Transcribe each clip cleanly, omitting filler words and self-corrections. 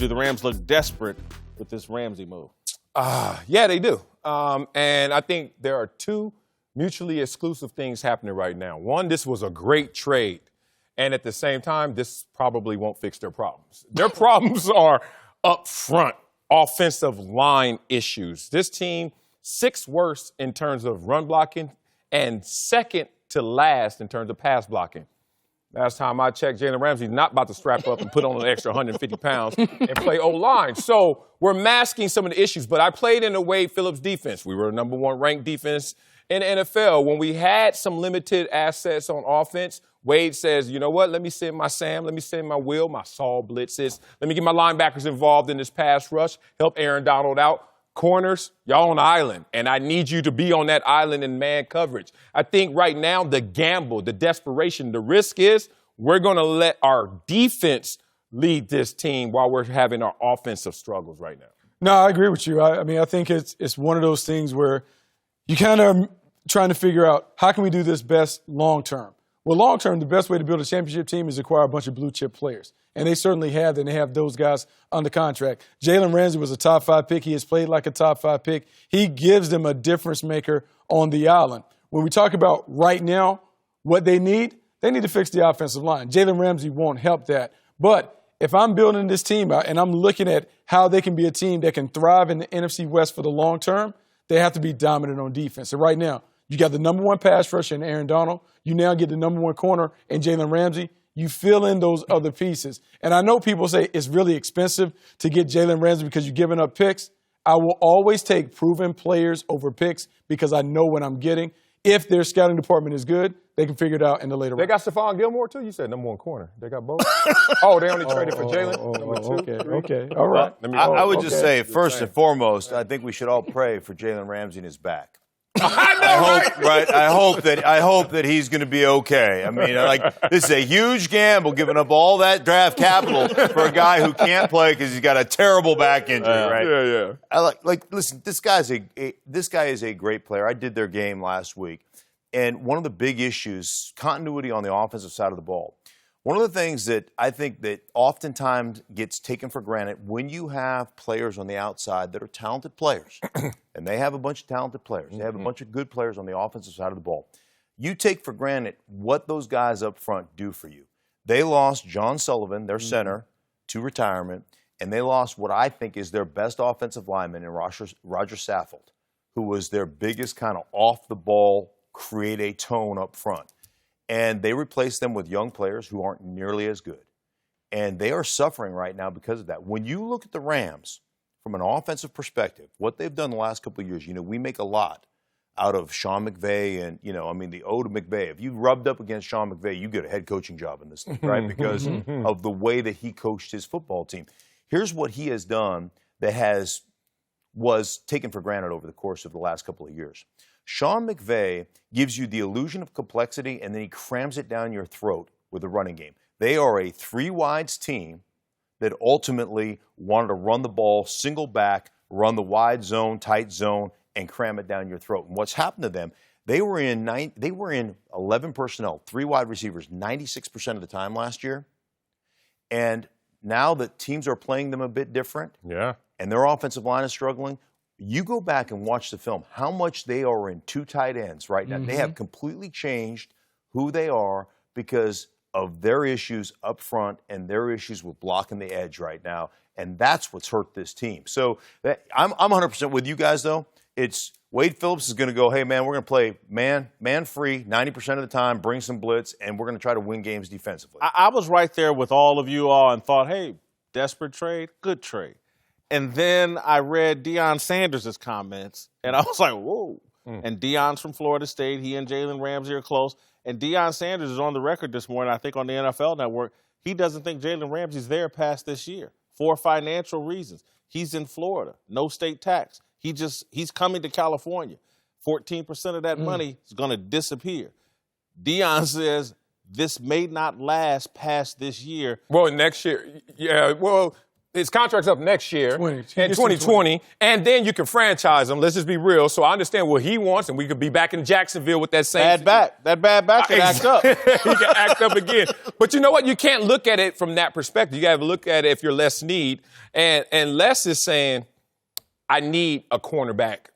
Do the Rams look desperate with this Ramsey move? Yeah, they do. And I think there are two mutually exclusive things happening right now. One, this was a great trade. And at the same time, this probably won't fix their problems. Their problems are up front, offensive line issues. This team, 6th worst in terms of run blocking and 2nd to last in terms of pass blocking. Last time I checked, Jalen Ramsey's not about to strap up and put on an extra 150 pounds and play O-line. So we're masking some of the issues. But I played in the Wade Phillips defense. We were the #1 ranked defense in the NFL. When we had some limited assets on offense, Wade says, you know what, let me send my Sam, let me send my Will, my Saul blitzes. Let me get my linebackers involved in this pass rush, help Aaron Donald out. Corners, y'all on the island, and I need you to be on that island in man coverage. I think right now the gamble, the desperation, the risk is we're going to let our defense lead this team while we're having our offensive struggles right now. No, I agree with you. I mean, I think it's one of those things where you kind of trying to figure out how can we do this best long term. Well, long term, the best way to build a championship team is acquire a bunch of blue chip players. And they certainly have, and they have those guys under contract. Jalen Ramsey was a top 5 pick. He has played like a top 5 pick. He gives them a difference maker on the island. When we talk about right now what they need to fix the offensive line. Jalen Ramsey won't help that. But if I'm building this team out and I'm looking at how they can be a team that can thrive in the NFC West for the long term, they have to be dominant on defense. And right now, you got the #1 pass rusher in Aaron Donald. You now get the #1 corner in Jalen Ramsey. You fill in those other pieces. And I know people say it's really expensive to get Jalen Ramsey because you're giving up picks. I will always take proven players over picks because I know what I'm getting. If their scouting department is good, they can figure it out in the later round. They got Stephon Gilmore, too? You said #1 corner. They got both? They only traded for Jalen? Okay. All right. I would just say, first and foremost, I think we should all pray for Jalen Ramsey and his back. I hope that he's going to be okay. I mean, this is a huge gamble, giving up all that draft capital for a guy who can't play because he's got a terrible back injury, right? Yeah. Listen, this guy is a great player. I did their game last week, and one of the big issues, continuity on the offensive side of the ball. One of the things that I think that oftentimes gets taken for granted when you have players on the outside that are talented players, and they have a bunch of talented players, they have a bunch of good players on the offensive side of the ball, you take for granted what those guys up front do for you. They lost John Sullivan, their center, to retirement, and they lost what I think is their best offensive lineman in Roger Saffold, who was their biggest kind of off-the-ball, create a tone up front. And they replaced them with young players who aren't nearly as good. And they are suffering right now because of that. When you look at the Rams from an offensive perspective, what they've done the last couple of years, we make a lot out of Sean McVay and, the ode to McVay. If you rubbed up against Sean McVay, you get a head coaching job in this league, right? Because of the way that he coached his football team. Here's what he has done that was taken for granted over the course of the last couple of years. Sean McVay gives you the illusion of complexity, and then he crams it down your throat with a running game. They are a 3-wides team that ultimately wanted to run the ball, single back, run the wide zone, tight zone, and cram it down your throat. And what's happened to them, they were in 11 personnel, 3 wide receivers, 96% of the time last year. And now that teams are playing them a bit different, and their offensive line is struggling, you go back and watch the film, how much they are in 2 tight ends right now. They have completely changed who they are because of their issues up front and their issues with blocking the edge right now. And that's what's hurt this team. So I'm 100% with you guys, though. It's Wade Phillips is going to go, hey, man, we're going to play man free 90% of the time, bring some blitz, and we're going to try to win games defensively. I was right there with all of you all and thought, hey, desperate trade, good trade. And then I read Deion Sanders' comments, and I was like, whoa. And Deion's from Florida State. He and Jalen Ramsey are close. And Deion Sanders is on the record this morning, I think on the NFL Network. He doesn't think Jalen Ramsey's there past this year for financial reasons. He's in Florida, no state tax. He's coming to California. 14% of that money is going to disappear. Deion says this may not last past this year. Well, next year, his contract's up next year 20. in 2020, and then you can franchise him. Let's just be real. So I understand what he wants, and we could be back in Jacksonville with that same Bad back. That bad back can act up. He can act up again. But you know what? You can't look at it from that perspective. You got to look at it if you're Les Snead. And Les is saying, I need a cornerback.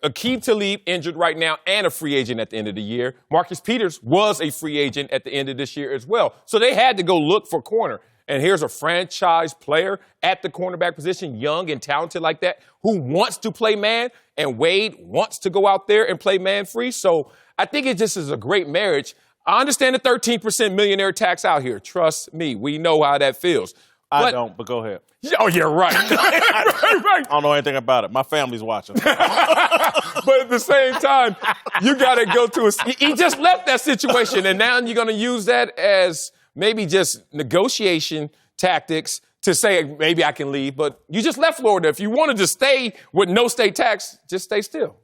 Aqib Talib injured right now and a free agent at the end of the year. Marcus Peters was a free agent at the end of this year as well. So they had to go look for corner. And here's a franchise player at the cornerback position, young and talented like that, who wants to play man, and Wade wants to go out there and play man free. So I think it just is a great marriage. I understand the 13% millionaire tax out here. Trust me, we know how that feels. I don't, but go ahead. Oh, you're right. I don't know anything about it. My family's watching. But at the same time, you got to go to he just left that situation, and now you're going to use that as maybe just negotiation tactics to say maybe I can leave. But you just left Florida. If you wanted to stay with no state tax, just stay still.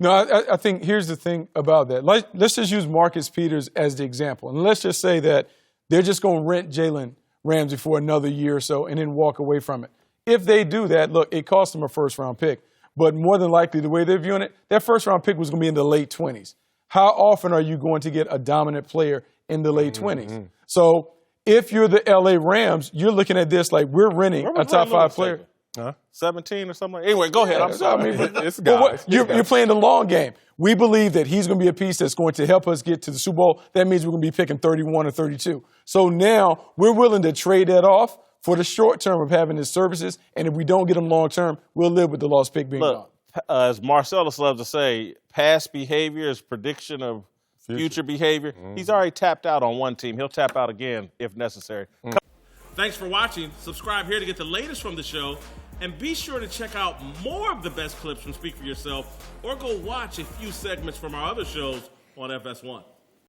No, I think here's the thing about that. Let's just use Marcus Peters as the example. And let's just say that they're just going to rent Jalen Ramsey for another year or so and then walk away from it. If they do that, look, it cost them a first-round pick. But more than likely, the way they're viewing it, that first-round pick was going to be in the late 20s. How often are you going to get a dominant player in the late 20s? So if you're the L.A. Rams, you're looking at this like we're renting a top 5 player. 17 or something like that. Anyway, go ahead. I'm sorry. You're playing the long game. We believe that he's going to be a piece that's going to help us get to the Super Bowl. That means we're going to be picking 31 or 32. So now we're willing to trade that off for the short term of having his services. And if we don't get him long term, we'll live with the lost pick being gone. As Marcellus loves to say, past behavior is prediction of future behavior. He's already tapped out on one team. He'll tap out again if necessary. Thanks for watching. Subscribe here to get the latest from the show. And be sure to check out more of the best clips from Speak For Yourself, or go watch a few segments from our other shows on FS1.